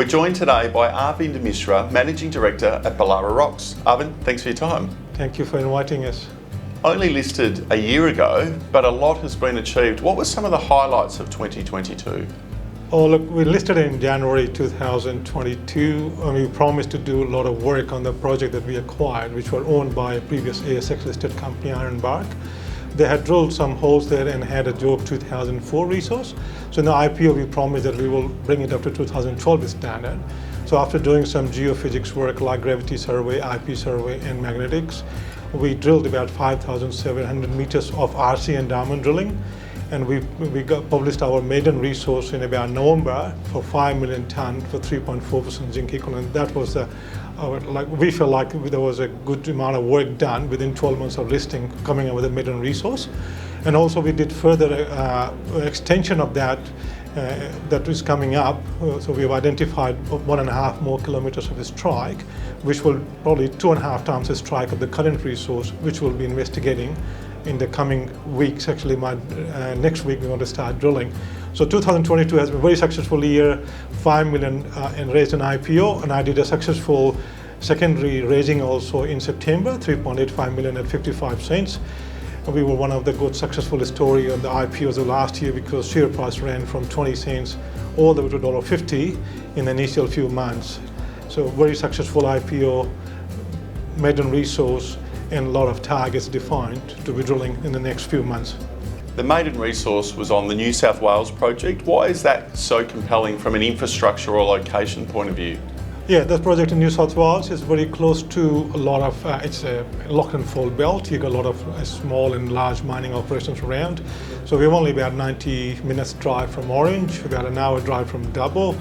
joined today by Arvind Misra, Managing Director at Belararox. Arvind, thanks for your time. Thank you for inviting us. Only listed a year ago, but a lot has been achieved. What were some of the highlights of 2022? Oh, look, we listed in January 2022, and we promised to do a lot of work on the project that we acquired, which were owned by a previous ASX-listed company, Ironbark. They had drilled some holes there and had a Job 2004 resource. So in the IPO, we promised that we will bring it up to 2012 standard. So after doing some geophysics work like gravity survey, IP survey, and magnetics, we drilled about 5,700 meters of RC and diamond drilling. And we published our maiden resource in about November for 5 million tonne for 3.4% zinc equivalent. That was we felt like there was a good amount of work done within 12 months of listing, coming up with a maiden resource. And also we did further extension of that that is coming up. So we've identified 1.5 more kilometers of a strike, which will probably 2.5 times the strike of the current resource, which we'll be investigating in the coming weeks. Actually, next week we want to start drilling. So 2022 has been a very successful year, 5 million and raised an IPO, and I did a successful secondary raising also in September, 3.85 million at 55 cents. And we were one of the good successful story on the IPOs of last year because share price ran from 20 cents all the way to $1.50 in the initial few months. So very successful IPO, maiden resource, and a lot of targets defined to be drilling in the next few months. The maiden resource was on the New South Wales project. Why is that so compelling from an infrastructure or location point of view? Yeah, that project in New South Wales is very close to a lot of, it's a lock and fold belt. You got a lot of small and large mining operations around. So we're only about 90 minutes drive from Orange, about an hour drive from Dubbo.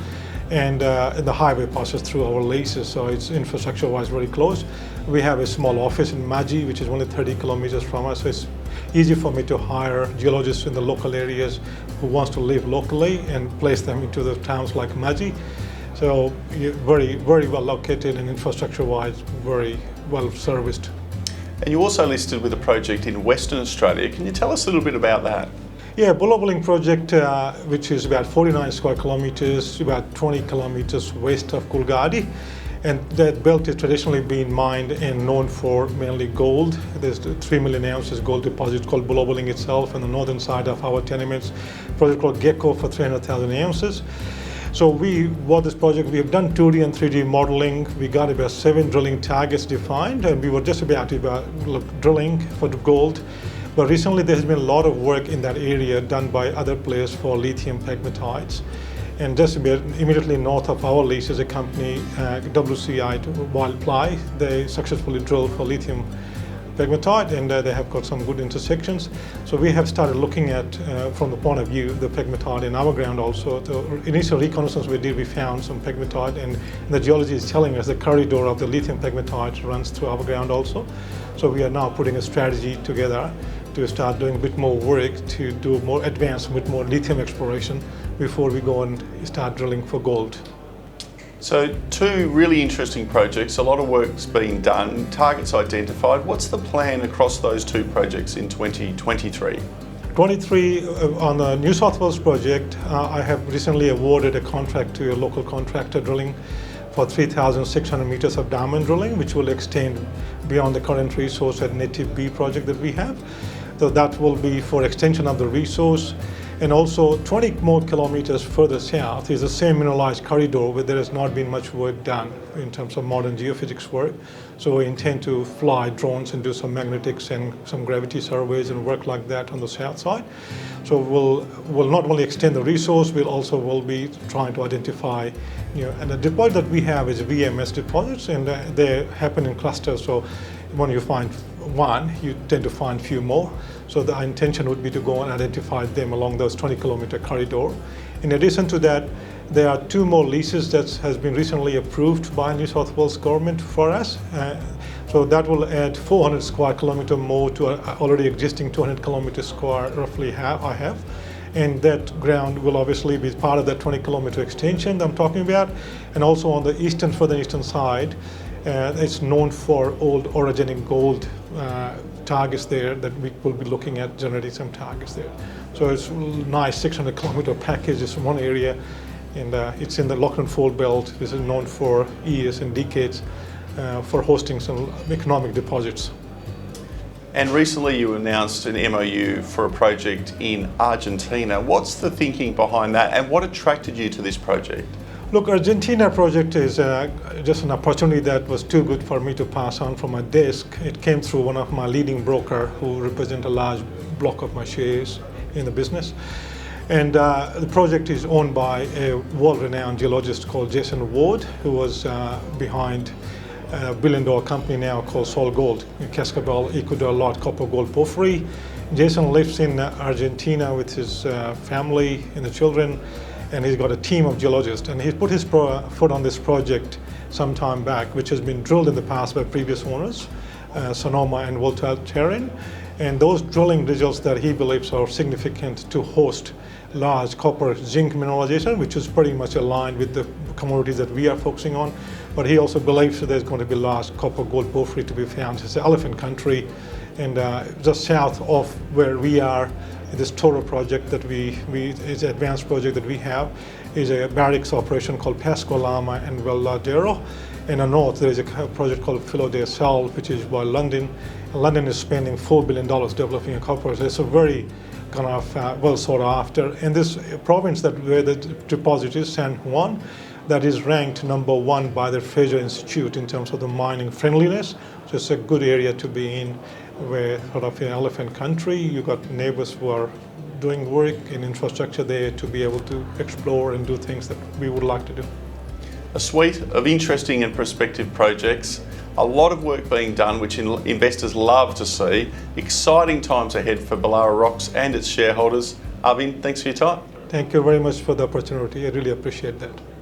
And the highway passes through our leases, so it's infrastructure-wise very close. We have a small office in Mudgee, which is only 30 kilometers from us, so it's easy for me to hire geologists in the local areas who wants to live locally and place them into the towns like Mudgee. So very, very well located and infrastructure-wise very well serviced. And you also listed with a project in Western Australia. Can you tell us a little bit about that? Yeah, Bullabulling project, which is about 49 square kilometers, about 20 kilometers west of Coolgardie. And that belt has traditionally been mined and known for mainly gold. There's 3 million ounces gold deposit called Bullabulling itself on the northern side of our tenements. Project called Gecko for 300,000 ounces. So we bought this project. We have done 2D and 3D modeling. We got about 7 drilling targets defined, and we were just about drilling for the gold. But recently there has been a lot of work in that area done by other players for lithium pegmatites. And just immediately north of our lease is a company, WCI Wildply. They successfully drilled for lithium pegmatite, and they have got some good intersections. So we have started looking at, from the point of view, the pegmatite in our ground also. The initial reconnaissance we did, we found some pegmatite, and the geology is telling us the corridor of the lithium pegmatite runs through our ground also. So we are now putting a strategy together to start doing a bit more work to do more advanced, with more lithium exploration before we go and start drilling for gold. So 2 really interesting projects, a lot of work's been done, targets identified. What's the plan across those 2 projects in 2023? 23 on the New South Wales project, I have recently awarded a contract to a local contractor drilling for 3,600 meters of diamond drilling, which will extend beyond the current resource at Native B project that we have. So that will be for extension of the resource. And also 20 more kilometers further south is the same mineralized corridor where there has not been much work done in terms of modern geophysics work. So we intend to fly drones and do some magnetics and some gravity surveys and work like that on the south side. So we'll not only extend the resource, we'll be trying to identify, and the deposit that we have is VMS deposits, and they happen in clusters. So when you find one, you tend to find a few more. So the intention would be to go and identify them along those 20-kilometer corridor. In addition to that, there are 2 more leases that has been recently approved by New South Wales government for us. So that will add 400 square kilometer more to already existing 200 kilometer square roughly I have. And that ground will obviously be part of that 20-kilometer extension that I'm talking about. And also on the further eastern side, it's known for old orogenic gold targets there that we will be looking at generating some targets there. So it's a nice 600 kilometer package is one area, And it's in the Lachlan Fold Belt. This is known for years and decades for hosting some economic deposits. And recently you announced an MOU for a project in Argentina. What's the thinking behind that, and what attracted you to this project? Look, Argentina project is just an opportunity that was too good for me to pass on from my desk. It came through one of my leading broker who represent a large block of my shares in the business. And the project is owned by a world-renowned geologist called Jason Ward, who was behind a billion-dollar company now called Sol Gold in Cascabel, Ecuador, large copper gold porphyry. Jason lives in Argentina with his family and the children, and he's got a team of geologists. And he put his foot on this project some time back, which has been drilled in the past by previous owners, Sonoma and Voltaire. And those drilling results that he believes are significant to host large copper zinc mineralization, which is pretty much aligned with the commodities that we are focusing on. But he also believes that there's going to be large copper gold porphyry to be found. It's an elephant country, and just south of where we are, this Toro project that is an advanced project that we have, is a barracks operation called Pasco Lama and Belararox. In the north, there is a project called Filo de Sal, which is by London. London is spending $4 billion developing a copper. So it's a very kind of well sought after. And this province where the deposit is, San Juan, that is ranked #1 by the Fraser Institute in terms of the mining friendliness. So it's a good area to be in, where sort of an elephant country. You've got neighbors who are doing work in infrastructure there to be able to explore and do things that we would like to do. A suite of interesting and prospective projects, a lot of work being done which investors love to see. Exciting times ahead for Belararox and its shareholders. Arvind, thanks for your time. Thank you very much for the opportunity. I really appreciate that.